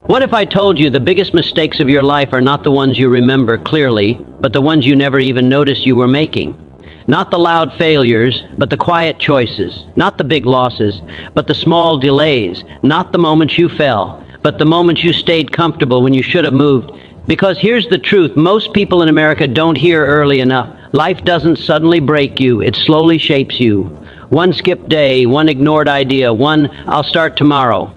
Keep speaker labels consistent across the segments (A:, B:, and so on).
A: What if I told you the biggest mistakes of your life are not the ones you remember clearly, but the ones you never even noticed you were making? Not the loud failures, but the quiet choices. Not the big losses, but the small delays. Not the moments you fell, but the moments you stayed comfortable when you should have moved. Because here's the truth, most people in America don't hear early enough. Life doesn't suddenly break you, it slowly shapes you. One skipped day, one ignored idea, one "I'll start tomorrow."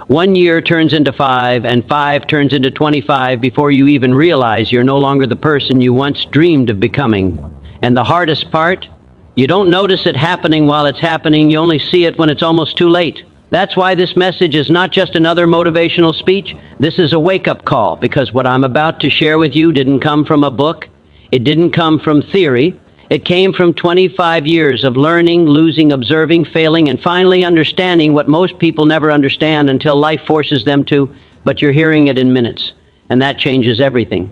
A: 1 year turns into 5, and 5 turns into 25 before you even realize you're no longer the person you once dreamed of becoming. And the hardest part? You don't notice it happening while it's happening, you only see it when it's almost too late. That's why this message is not just another motivational speech. This is a wake-up call, because what I'm about to share with you didn't come from a book. It didn't come from theory. It came from 25 years of learning, losing, observing, failing, and finally understanding what most people never understand until life forces them to, but you're hearing it in minutes, and that changes everything.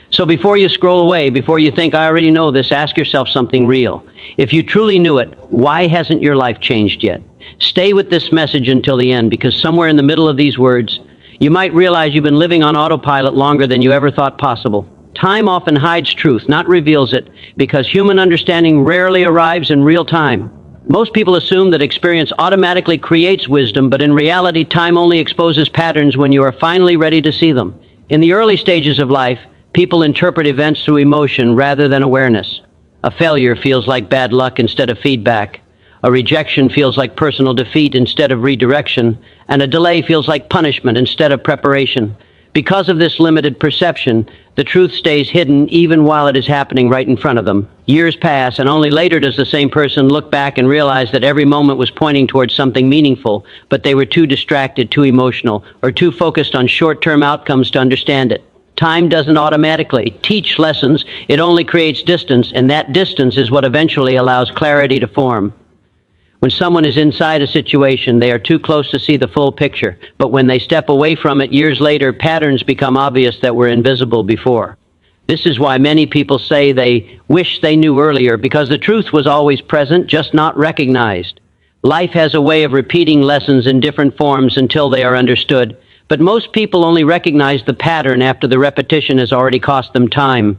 A: So before you scroll away, before you think, "I already know this," ask yourself something real. If you truly knew it, why hasn't your life changed yet? Stay with this message until the end, because somewhere in the middle of these words, you might realize you've been living on autopilot longer than you ever thought possible. Time often hides truth, not reveals it, because human understanding rarely arrives in real time. Most people assume that experience automatically creates wisdom, but in reality, time only exposes patterns when you are finally ready to see them. In the early stages of life, people interpret events through emotion rather than awareness. A failure feels like bad luck instead of feedback. A rejection feels like personal defeat instead of redirection, and a delay feels like punishment instead of preparation. Because of this limited perception, the truth stays hidden even while it is happening right in front of them. Years pass, and only later does the same person look back and realize that every moment was pointing towards something meaningful, but they were too distracted, too emotional, or too focused on short-term outcomes to understand it. Time doesn't automatically teach lessons, it only creates distance, and that distance is what eventually allows clarity to form. When someone is inside a situation, they are too close to see the full picture, but when they step away from it years later, patterns become obvious that were invisible before. This is why many people say they wish they knew earlier, because the truth was always present, just not recognized. Life has a way of repeating lessons in different forms until they are understood, but most people only recognize the pattern after the repetition has already cost them time.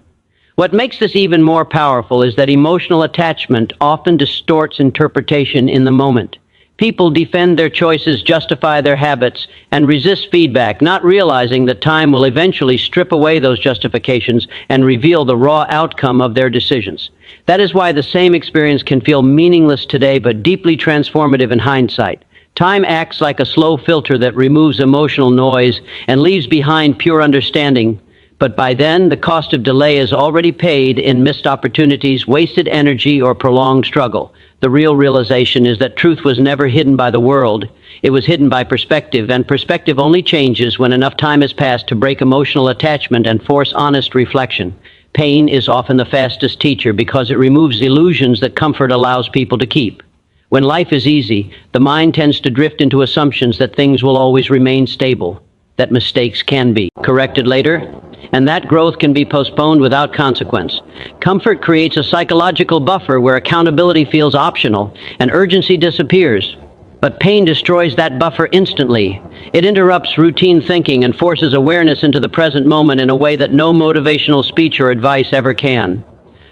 A: What makes this even more powerful is that emotional attachment often distorts interpretation in the moment. People defend their choices, justify their habits, and resist feedback, not realizing that time will eventually strip away those justifications and reveal the raw outcome of their decisions. That is why the same experience can feel meaningless today, but deeply transformative in hindsight. Time acts like a slow filter that removes emotional noise and leaves behind pure understanding. But by then, the cost of delay is already paid in missed opportunities, wasted energy, or prolonged struggle. The real realization is that truth was never hidden by the world. It was hidden by perspective, and perspective only changes when enough time has passed to break emotional attachment and force honest reflection. Pain is often the fastest teacher because it removes illusions that comfort allows people to keep. When life is easy, the mind tends to drift into assumptions that things will always remain stable, that mistakes can be corrected later, and that growth can be postponed without consequence. Comfort creates a psychological buffer where accountability feels optional and urgency disappears. But pain destroys that buffer instantly. It interrupts routine thinking and forces awareness into the present moment in a way that no motivational speech or advice ever can.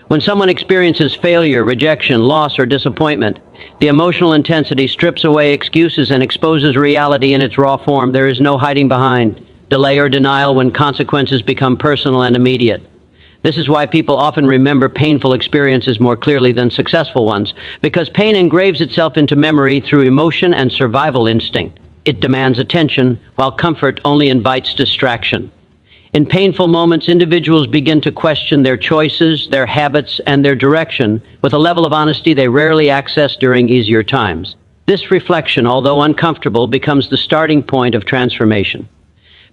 A: When someone experiences failure, rejection, loss, or disappointment, the emotional intensity strips away excuses and exposes reality in its raw form. There is no hiding behind delay or denial when consequences become personal and immediate. This is why people often remember painful experiences more clearly than successful ones, because pain engraves itself into memory through emotion and survival instinct. It demands attention, while comfort only invites distraction. In painful moments, individuals begin to question their choices, their habits, and their direction with a level of honesty they rarely access during easier times. This reflection, although uncomfortable, becomes the starting point of transformation.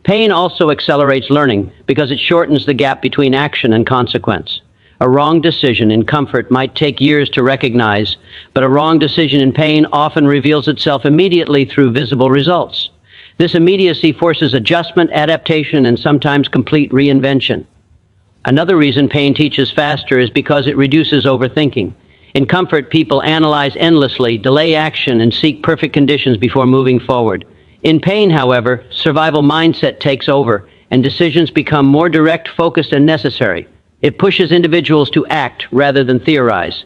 A: Pain also accelerates learning because it shortens the gap between action and consequence. A wrong decision in comfort might take years to recognize, but a wrong decision in pain often reveals itself immediately through visible results. This immediacy forces adjustment, adaptation, and sometimes complete reinvention. Another reason pain teaches faster is because it reduces overthinking. In comfort, people analyze endlessly, delay action, and seek perfect conditions before moving forward. In pain, however, survival mindset takes over, and decisions become more direct, focused, and necessary. It pushes individuals to act rather than theorize.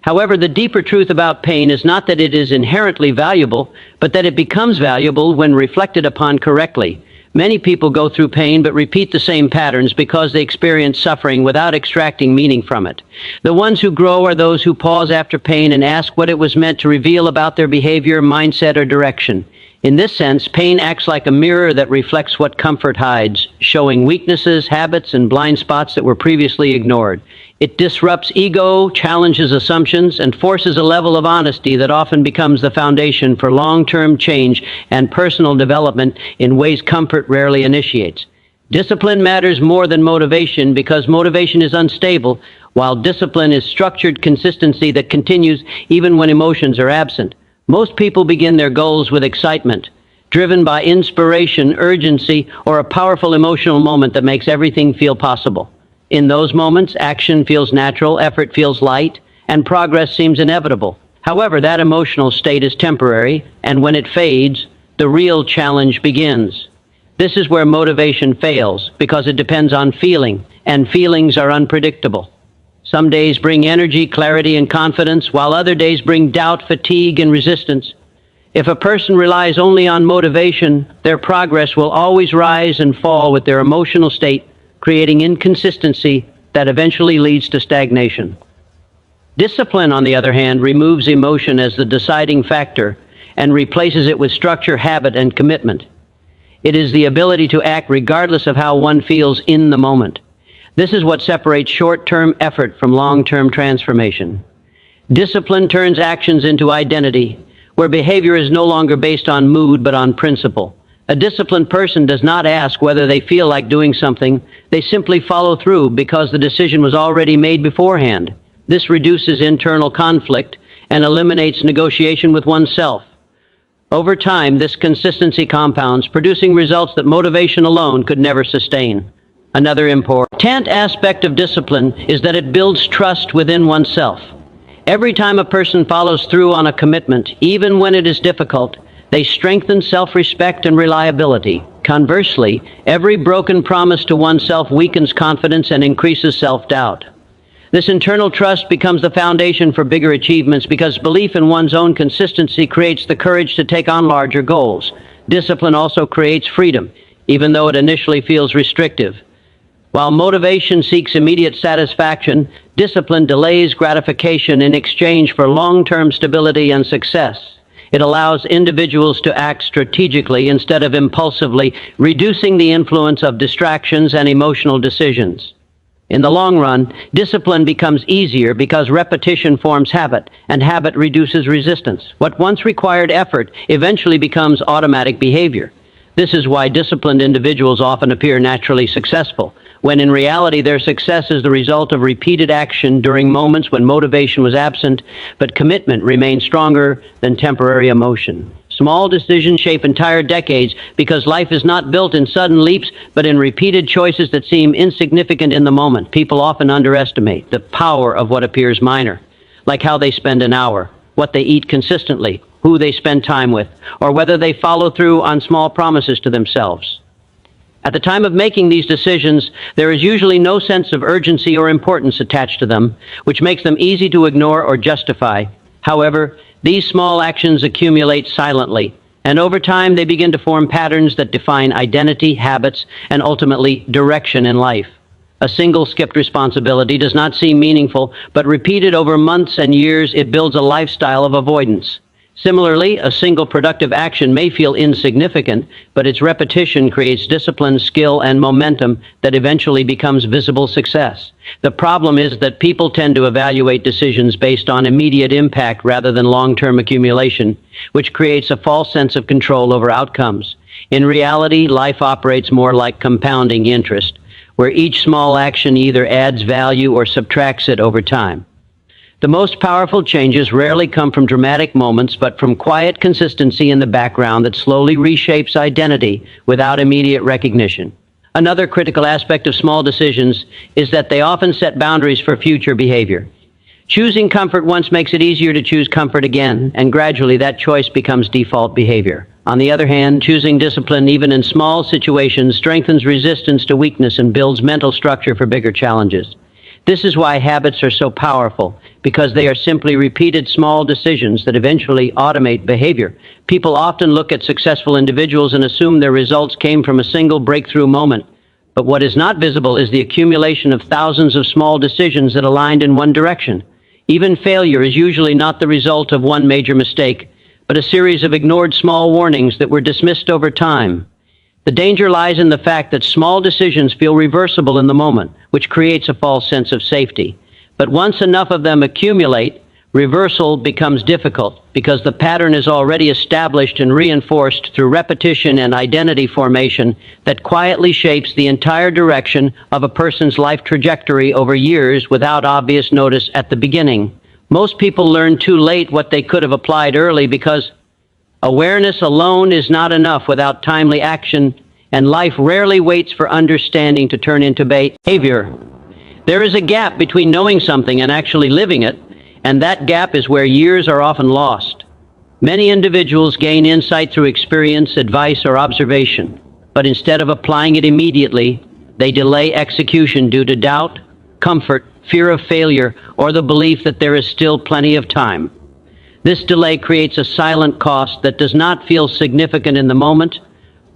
A: However, the deeper truth about pain is not that it is inherently valuable, but that it becomes valuable when reflected upon correctly. Many people go through pain but repeat the same patterns because they experience suffering without extracting meaning from it. The ones who grow are those who pause after pain and ask what it was meant to reveal about their behavior, mindset, or direction. In this sense, pain acts like a mirror that reflects what comfort hides, showing weaknesses, habits, and blind spots that were previously ignored. It disrupts ego, challenges assumptions, and forces a level of honesty that often becomes the foundation for long-term change and personal development in ways comfort rarely initiates. Discipline matters more than motivation because motivation is unstable, while discipline is structured consistency that continues even when emotions are absent. Most people begin their goals with excitement, driven by inspiration, urgency, or a powerful emotional moment that makes everything feel possible. In those moments, action feels natural, effort feels light, and progress seems inevitable. However, that emotional state is temporary, and when it fades, the real challenge begins. This is where motivation fails, because it depends on feeling, and feelings are unpredictable. Some days bring energy, clarity, and confidence, while other days bring doubt, fatigue, and resistance. If a person relies only on motivation, their progress will always rise and fall with their emotional state, creating inconsistency that eventually leads to stagnation. Discipline, on the other hand, removes emotion as the deciding factor and replaces it with structure, habit, and commitment. It is the ability to act regardless of how one feels in the moment. This is what separates short-term effort from long-term transformation. Discipline turns actions into identity, where behavior is no longer based on mood but on principle. A disciplined person does not ask whether they feel like doing something. They simply follow through because the decision was already made beforehand. This reduces internal conflict and eliminates negotiation with oneself. Over time, this consistency compounds, producing results that motivation alone could never sustain. Another important aspect of discipline is that it builds trust within oneself. Every time a person follows through on a commitment, even when it is difficult, they strengthen self-respect and reliability. Conversely, every broken promise to oneself weakens confidence and increases self-doubt. This internal trust becomes the foundation for bigger achievements because belief in one's own consistency creates the courage to take on larger goals. Discipline also creates freedom, even though it initially feels restrictive. While motivation seeks immediate satisfaction, discipline delays gratification in exchange for long-term stability and success. It allows individuals to act strategically instead of impulsively, reducing the influence of distractions and emotional decisions. In the long run, discipline becomes easier because repetition forms habit, and habit reduces resistance. What once required effort eventually becomes automatic behavior. This is why disciplined individuals often appear naturally successful, when in reality their success is the result of repeated action during moments when motivation was absent, but commitment remains stronger than temporary emotion. Small decisions shape entire decades because life is not built in sudden leaps, but in repeated choices that seem insignificant in the moment. People often underestimate the power of what appears minor, like how they spend an hour, what they eat consistently, who they spend time with, or whether they follow through on small promises to themselves. At the time of making these decisions, there is usually no sense of urgency or importance attached to them, which makes them easy to ignore or justify. However, these small actions accumulate silently, and over time they begin to form patterns that define identity, habits, and ultimately direction in life. A single skipped responsibility does not seem meaningful, but repeated over months and years, it builds a lifestyle of avoidance. Similarly, a single productive action may feel insignificant, but its repetition creates discipline, skill, and momentum that eventually becomes visible success. The problem is that people tend to evaluate decisions based on immediate impact rather than long-term accumulation, which creates a false sense of control over outcomes. In reality, life operates more like compounding interest, where each small action either adds value or subtracts it over time. The most powerful changes rarely come from dramatic moments, but from quiet consistency in the background that slowly reshapes identity without immediate recognition. Another critical aspect of small decisions is that they often set boundaries for future behavior. Choosing comfort once makes it easier to choose comfort again, and gradually that choice becomes default behavior. On the other hand, choosing discipline even in small situations strengthens resistance to weakness and builds mental structure for bigger challenges. This is why habits are so powerful, because they are simply repeated small decisions that eventually automate behavior. People often look at successful individuals and assume their results came from a single breakthrough moment. But what is not visible is the accumulation of thousands of small decisions that aligned in one direction. Even failure is usually not the result of one major mistake, but a series of ignored small warnings that were dismissed over time. The danger lies in the fact that small decisions feel reversible in the moment, which creates a false sense of safety. But once enough of them accumulate, reversal becomes difficult because the pattern is already established and reinforced through repetition and identity formation that quietly shapes the entire direction of a person's life trajectory over years without obvious notice at the beginning. Most people learn too late what they could have applied early because awareness alone is not enough without timely action, and life rarely waits for understanding to turn into behavior. There is a gap between knowing something and actually living it, and that gap is where years are often lost. Many individuals gain insight through experience, advice, or observation, but instead of applying it immediately, they delay execution due to doubt, comfort, fear of failure, or the belief that there is still plenty of time. This delay creates a silent cost that does not feel significant in the moment,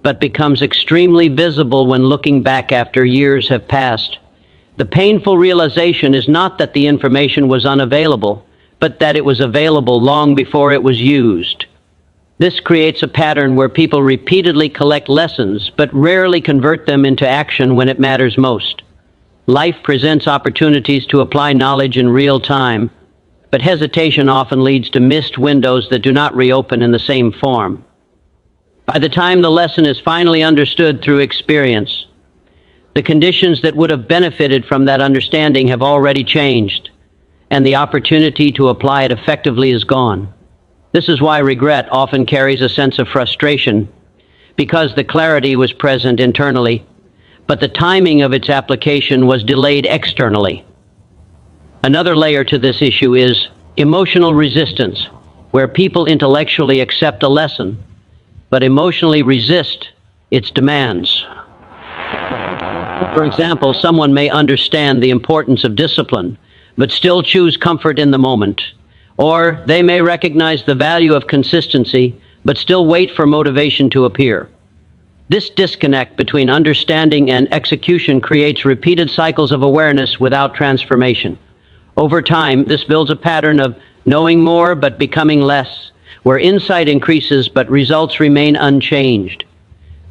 A: but becomes extremely visible when looking back after years have passed. The painful realization is not that the information was unavailable, but that it was available long before it was used. This creates a pattern where people repeatedly collect lessons, but rarely convert them into action when it matters most. Life presents opportunities to apply knowledge in real time, but hesitation often leads to missed windows that do not reopen in the same form. By the time the lesson is finally understood through experience, the conditions that would have benefited from that understanding have already changed, and the opportunity to apply it effectively is gone. This is why regret often carries a sense of frustration, because the clarity was present internally, but the timing of its application was delayed externally. Another layer to this issue is emotional resistance, where people intellectually accept a lesson, but emotionally resist its demands. For example, someone may understand the importance of discipline, but still choose comfort in the moment. Or they may recognize the value of consistency, but still wait for motivation to appear. This disconnect between understanding and execution creates repeated cycles of awareness without transformation. Over time, this builds a pattern of knowing more but becoming less, where insight increases but results remain unchanged.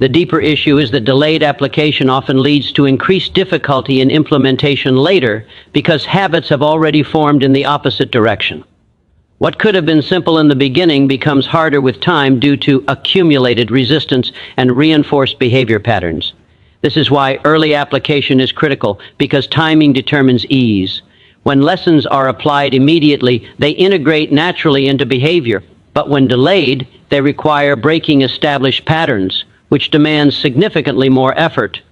A: The deeper issue is that delayed application often leads to increased difficulty in implementation later because habits have already formed in the opposite direction. What could have been simple in the beginning becomes harder with time due to accumulated resistance and reinforced behavior patterns. This is why early application is critical, because timing determines ease. When lessons are applied immediately, they integrate naturally into behavior, but when delayed, they require breaking established patterns, which demands significantly more effort.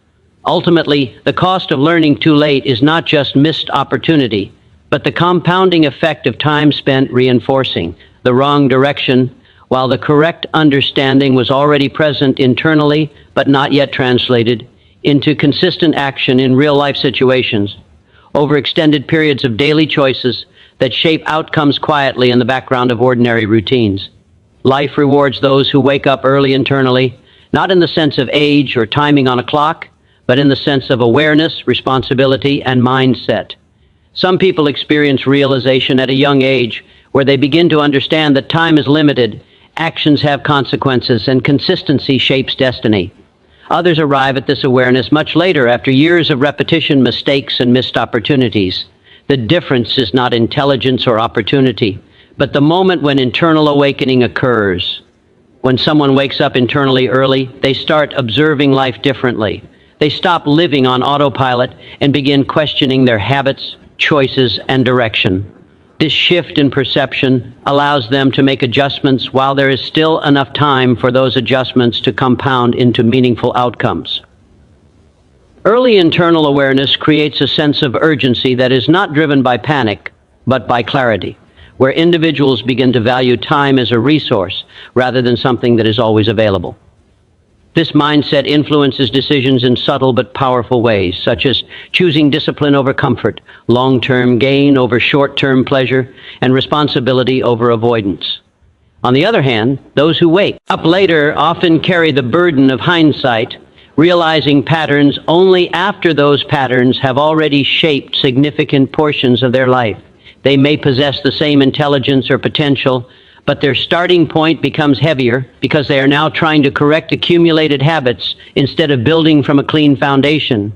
A: Ultimately, the cost of learning too late is not just missed opportunity, but the compounding effect of time spent reinforcing the wrong direction, while the correct understanding was already present internally, but not yet translated into consistent action in real-life situations, over extended periods of daily choices that shape outcomes quietly in the background of ordinary routines. Life rewards those who wake up early internally, not in the sense of age or timing on a clock, but in the sense of awareness, responsibility, and mindset. Some people experience realization at a young age, where they begin to understand that time is limited, actions have consequences, and consistency shapes destiny. Others arrive at this awareness much later, after years of repetition, mistakes, and missed opportunities. The difference is not intelligence or opportunity, but the moment when internal awakening occurs. When someone wakes up internally early, they start observing life differently. They stop living on autopilot and begin questioning their habits, choices, and direction. This shift in perception allows them to make adjustments while there is still enough time for those adjustments to compound into meaningful outcomes. Early internal awareness creates a sense of urgency that is not driven by panic, but by clarity. where individuals begin to value time as a resource rather than something that is always available. This mindset influences decisions in subtle but powerful ways, such as choosing discipline over comfort, long-term gain over short-term pleasure, and responsibility over avoidance. On the other hand, those who wake up later often carry the burden of hindsight, realizing patterns only after those patterns have already shaped significant portions of their life. They may possess the same intelligence or potential, but their starting point becomes heavier because they are now trying to correct accumulated habits instead of building from a clean foundation.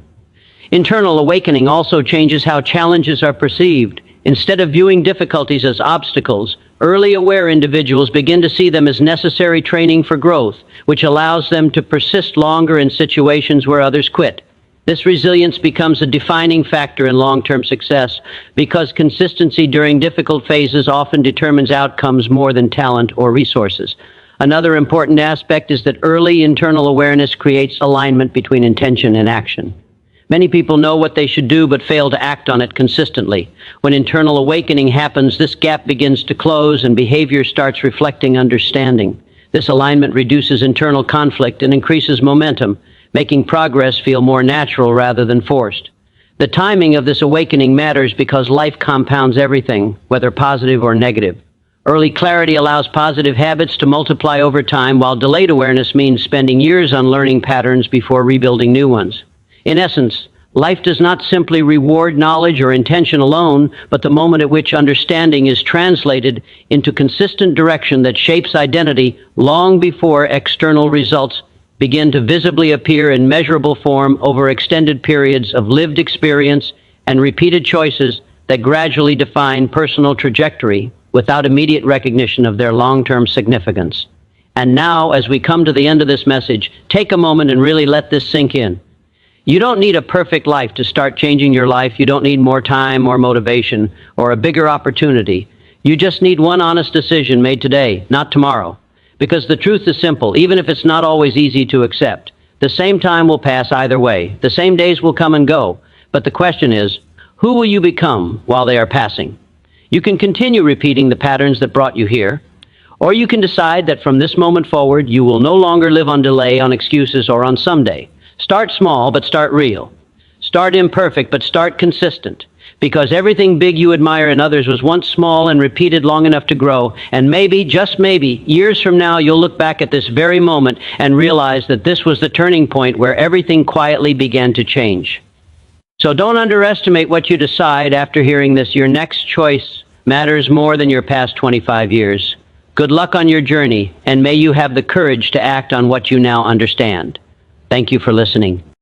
A: Internal awakening also changes how challenges are perceived. Instead of viewing difficulties as obstacles, early aware individuals begin to see them as necessary training for growth, which allows them to persist longer in situations where others quit. This resilience becomes a defining factor in long-term success because consistency during difficult phases often determines outcomes more than talent or resources. Another important aspect is that early internal awareness creates alignment between intention and action. Many people know what they should do but fail to act on it consistently. When internal awakening happens, this gap begins to close and behavior starts reflecting understanding. This alignment reduces internal conflict and increases momentum, making progress feel more natural rather than forced. The timing of this awakening matters because life compounds everything, whether positive or negative. Early clarity allows positive habits to multiply over time, while delayed awareness means spending years unlearning patterns before rebuilding new ones. In essence, life does not simply reward knowledge or intention alone, but the moment at which understanding is translated into consistent direction that shapes identity long before external results begin to visibly appear in measurable form over extended periods of lived experience and repeated choices that gradually define personal trajectory without immediate recognition of their long-term significance. And now, as we come to the end of this message, take a moment and really let this sink in. You don't need a perfect life to start changing your life. You don't need more time or motivation or a bigger opportunity. You just need one honest decision made today, not tomorrow. Because the truth is simple, even if it's not always easy to accept. The same time will pass either way. The same days will come and go. But the question is, who will you become while they are passing? You can continue repeating the patterns that brought you here, or you can decide that from this moment forward, you will no longer live on delay, on excuses, or on someday. Start small, but start real. Start imperfect, but start consistent. Because everything big you admire in others was once small and repeated long enough to grow, and maybe, just maybe, years from now you'll look back at this very moment and realize that this was the turning point where everything quietly began to change. So don't underestimate what you decide after hearing this. Your next choice matters more than your past 25 years. Good luck on your journey, and may you have the courage to act on what you now understand. Thank you for listening.